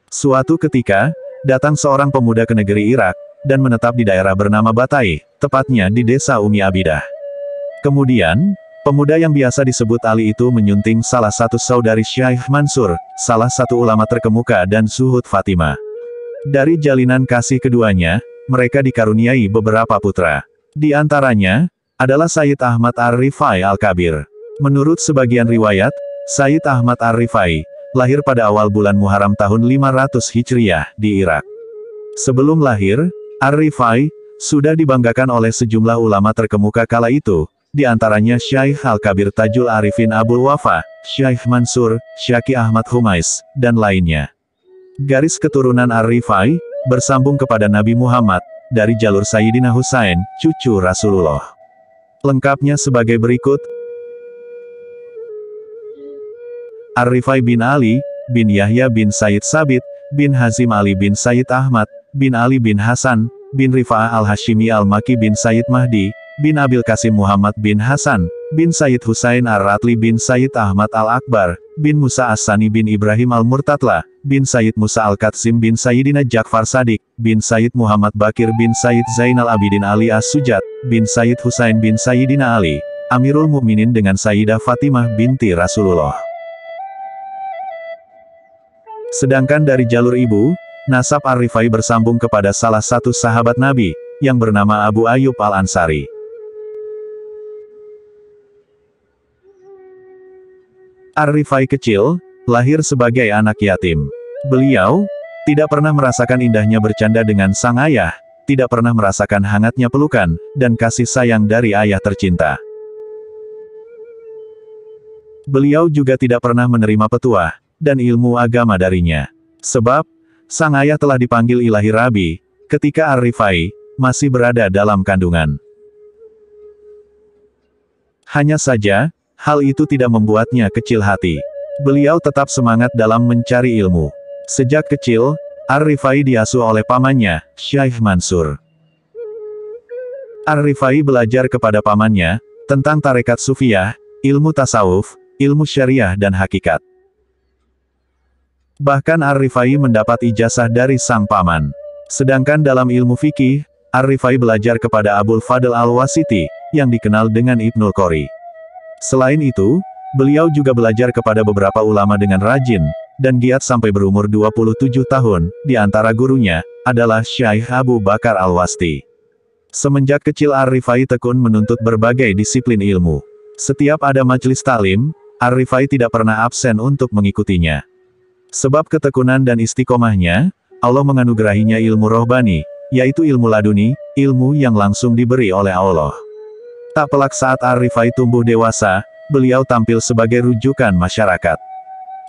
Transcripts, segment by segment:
Suatu ketika, datang seorang pemuda ke negeri Irak, dan menetap di daerah bernama Batai, tepatnya di desa Umi Abidah. Kemudian, pemuda yang biasa disebut Ali itu menyunting salah satu saudari Syekh Mansur, salah satu ulama terkemuka dan Zuhud Fatimah. Dari jalinan kasih keduanya, mereka dikaruniai beberapa putra. Di antaranya, adalah Sayyid Ahmad Ar-Rifai Al-Kabir. Menurut sebagian riwayat, Sayyid Ahmad Ar-Rifai lahir pada awal bulan Muharram tahun 500 Hijriyah di Irak. Sebelum lahir, Ar-Rifai sudah dibanggakan oleh sejumlah ulama terkemuka kala itu, di antaranya Syekh Al-Kabir Tajul Arifin Abul Wafa, Syekh Mansur, Syaki Ahmad Humais, dan lainnya. Garis keturunan Ar-Rifai bersambung kepada Nabi Muhammad dari jalur Sayyidina Husain, cucu Rasulullah. Lengkapnya sebagai berikut. Ar-Rifai bin Ali, bin Yahya bin Sayyid Sabit, bin Hazim Ali bin Sayyid Ahmad, bin Ali bin Hasan, bin Rifa'ah al-Hashimi al-Maki bin Sayyid Mahdi, bin Abil Qasim Muhammad bin Hasan, bin Sayyid Husain ar-Ratli bin Sayyid Ahmad al-Akbar, bin Musa as-Sani bin Ibrahim al-Murtatla, bin Sayyid Musa al-Qatsim bin Sayyidina Ja'far Sadiq, bin Sayyid Muhammad Bakir bin Sayyid Zainal Abidin Ali as-Sujat, bin Sayyid Husain bin Sayyidina Ali, Amirul Mukminin dengan Sayyidah Fatimah binti Rasulullah. Sedangkan dari jalur ibu, nasab Ar-Rifai bersambung kepada salah satu sahabat Nabi, yang bernama Abu Ayyub Al-Ansari. Ar-Rifai kecil, lahir sebagai anak yatim. Beliau tidak pernah merasakan indahnya bercanda dengan sang ayah, tidak pernah merasakan hangatnya pelukan, dan kasih sayang dari ayah tercinta. Beliau juga tidak pernah menerima petuah dan ilmu agama darinya. Sebab, sang ayah telah dipanggil Ilahi Rabi, ketika Ar-Rifai masih berada dalam kandungan. Hanya saja, hal itu tidak membuatnya kecil hati. Beliau tetap semangat dalam mencari ilmu. Sejak kecil, Ar-Rifai diasuh oleh pamannya, Syekh Mansur. Ar-Rifai belajar kepada pamannya, tentang tarekat sufiyah, ilmu tasawuf, ilmu syariah dan hakikat. Bahkan Ar-Rifai mendapat ijazah dari sang paman. Sedangkan dalam ilmu fikih, Ar-Rifai belajar kepada Abul Fadl Al-Wasiti, yang dikenal dengan Ibnul Qori. Selain itu, beliau juga belajar kepada beberapa ulama dengan rajin, dan giat sampai berumur 27 tahun, di antara gurunya, adalah Syekh Abu Bakar Al-Wasti. Semenjak kecil Ar-Rifai tekun menuntut berbagai disiplin ilmu. Setiap ada majelis taklim, Ar-Rifai tidak pernah absen untuk mengikutinya. Sebab ketekunan dan istiqomahnya, Allah menganugerahinya ilmu rohbani, yaitu ilmu laduni, ilmu yang langsung diberi oleh Allah. Tak pelak saat Ar-Rifai tumbuh dewasa, beliau tampil sebagai rujukan masyarakat.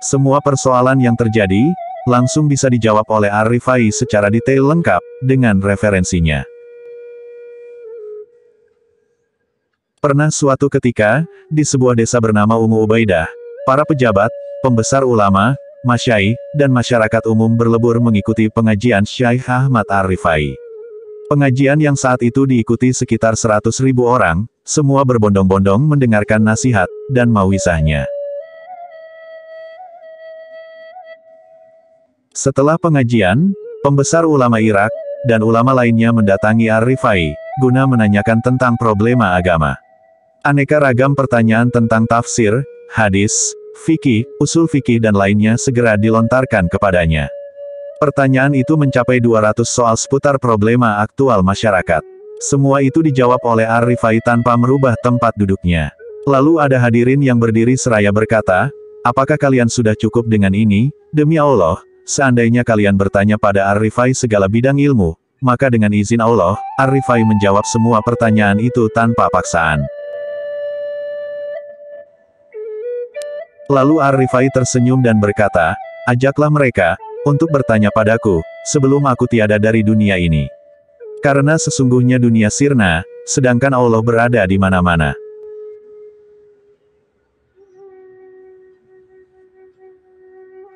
Semua persoalan yang terjadi, langsung bisa dijawab oleh Ar-Rifai secara detail lengkap, dengan referensinya. Pernah suatu ketika, di sebuah desa bernama Umu Ubaidah, para pejabat, pembesar ulama, masyayikh, dan masyarakat umum berlebur mengikuti pengajian Syekh Ahmad Ar-Rifai. Pengajian yang saat itu diikuti sekitar 100.000 orang, semua berbondong-bondong mendengarkan nasihat dan mauizahnya. Setelah pengajian, pembesar ulama Irak, dan ulama lainnya mendatangi Ar-Rifai, guna menanyakan tentang problema agama. Aneka ragam pertanyaan tentang tafsir, hadis, fikih, usul fikih dan lainnya segera dilontarkan kepadanya. Pertanyaan itu mencapai 200 soal seputar problema aktual masyarakat. Semua itu dijawab oleh Ar-Rifai tanpa merubah tempat duduknya. Lalu ada hadirin yang berdiri seraya berkata, "Apakah kalian sudah cukup dengan ini? Demi Allah, seandainya kalian bertanya pada Ar-Rifai segala bidang ilmu, maka dengan izin Allah, Ar-Rifai menjawab semua pertanyaan itu tanpa paksaan." Lalu Ar-Rifai tersenyum dan berkata, "Ajaklah mereka, untuk bertanya padaku, sebelum aku tiada dari dunia ini. Karena sesungguhnya dunia sirna, sedangkan Allah berada di mana-mana."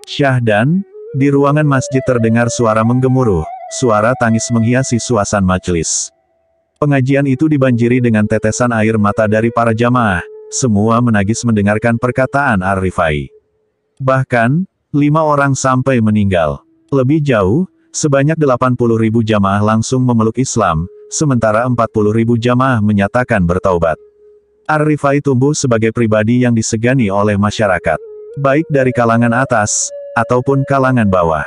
Syahdan, di ruangan masjid terdengar suara menggemuruh, suara tangis menghiasi suasana majelis. Pengajian itu dibanjiri dengan tetesan air mata dari para jamaah. Semua menangis mendengarkan perkataan Ar-Rifai. Bahkan, 5 orang sampai meninggal. Lebih jauh, sebanyak 80.000 jamaah langsung memeluk Islam, sementara 40.000 jamaah menyatakan bertaubat. Ar-Rifai tumbuh sebagai pribadi yang disegani oleh masyarakat, baik dari kalangan atas, ataupun kalangan bawah.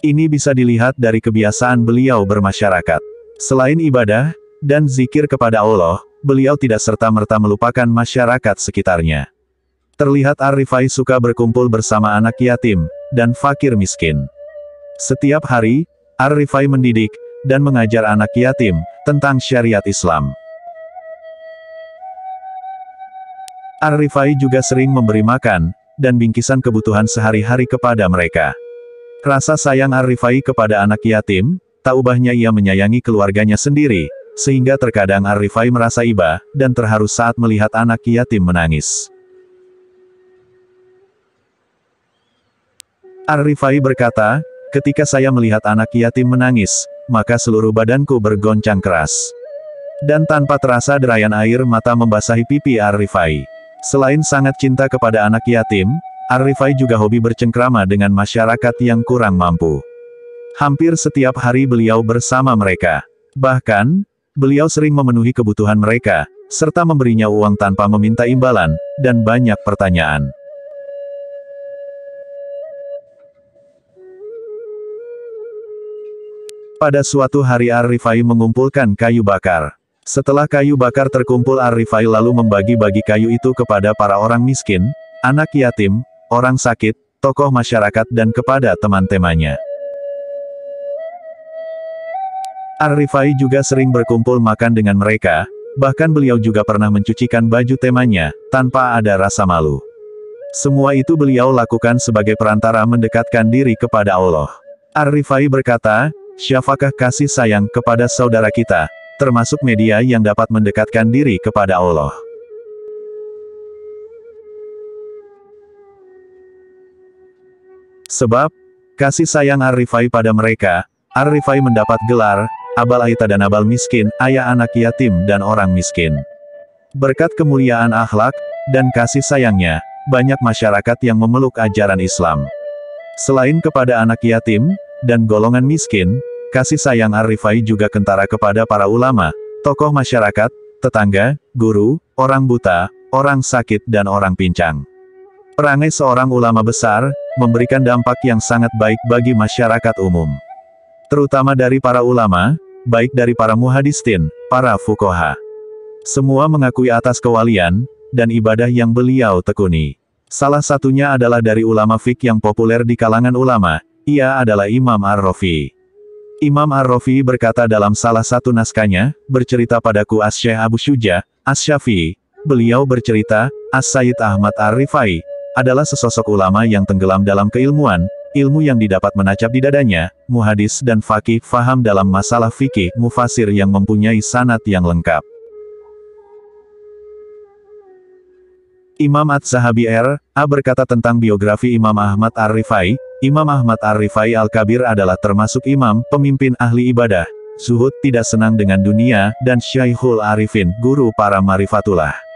Ini bisa dilihat dari kebiasaan beliau bermasyarakat. Selain ibadah, dan zikir kepada Allah, beliau tidak serta-merta melupakan masyarakat sekitarnya. Terlihat Ar-Rifai suka berkumpul bersama anak yatim, dan fakir miskin. Setiap hari, Ar-Rifai mendidik, dan mengajar anak yatim, tentang syariat Islam. Ar-Rifai juga sering memberi makan, dan bingkisan kebutuhan sehari-hari kepada mereka. Rasa sayang Ar-Rifai kepada anak yatim, tak ubahnya ia menyayangi keluarganya sendiri, sehingga terkadang Ar-Rifai merasa iba, dan terharu saat melihat anak yatim menangis. Ar-Rifai berkata, ketika saya melihat anak yatim menangis, maka seluruh badanku bergoncang keras. Dan tanpa terasa derayan air mata membasahi pipi Ar-Rifai. Selain sangat cinta kepada anak yatim, Ar-Rifai juga hobi bercengkrama dengan masyarakat yang kurang mampu. Hampir setiap hari beliau bersama mereka. Bahkan, beliau sering memenuhi kebutuhan mereka, serta memberinya uang tanpa meminta imbalan, dan banyak pertanyaan. Pada suatu hari Ar-Rifai mengumpulkan kayu bakar. Setelah kayu bakar terkumpul Ar-Rifai lalu membagi-bagi kayu itu kepada para orang miskin, anak yatim, orang sakit, tokoh masyarakat dan kepada teman-temannya. Ar-Rifai juga sering berkumpul makan dengan mereka, bahkan beliau juga pernah mencucikan baju temannya, tanpa ada rasa malu. Semua itu beliau lakukan sebagai perantara mendekatkan diri kepada Allah. Ar-Rifai berkata, syafaqah kasih sayang kepada saudara kita, termasuk media yang dapat mendekatkan diri kepada Allah. Sebab, kasih sayang Ar-Rifai pada mereka, Ar-Rifai mendapat gelar, Abal Aita dan Abal Miskin, ayah anak yatim dan orang miskin. Berkat kemuliaan akhlak, dan kasih sayangnya, banyak masyarakat yang memeluk ajaran Islam. Selain kepada anak yatim, dan golongan miskin, kasih sayang Ar-Rifai juga kentara kepada para ulama, tokoh masyarakat, tetangga, guru, orang buta, orang sakit dan orang pincang. Perangai seorang ulama besar, memberikan dampak yang sangat baik bagi masyarakat umum. Terutama dari para ulama, baik dari para muhadistin, para fuqaha. Semua mengakui atas kewalian, dan ibadah yang beliau tekuni. Salah satunya adalah dari ulama fiqh yang populer di kalangan ulama, ia adalah Imam Ar-Rafi. Imam Ar-Rafi berkata dalam salah satu naskahnya, bercerita padaku As-Syekh Abu Syuja, As-Syafi'i, beliau bercerita, As-Sayyid Ahmad Ar-Rifai, adalah sesosok ulama yang tenggelam dalam keilmuan, ilmu yang didapat menancap di dadanya, muhadis dan faqih, faham dalam masalah fikih, mufasir yang mempunyai sanad yang lengkap. Imam Adz-Dzahabi R.A. berkata tentang biografi Imam Ahmad Ar-Rifai, Imam Ahmad Ar-Rifai Al-Kabir adalah termasuk imam, pemimpin ahli ibadah, zuhud, tidak senang dengan dunia, dan Syaikhul Arifin, guru para marifatullah.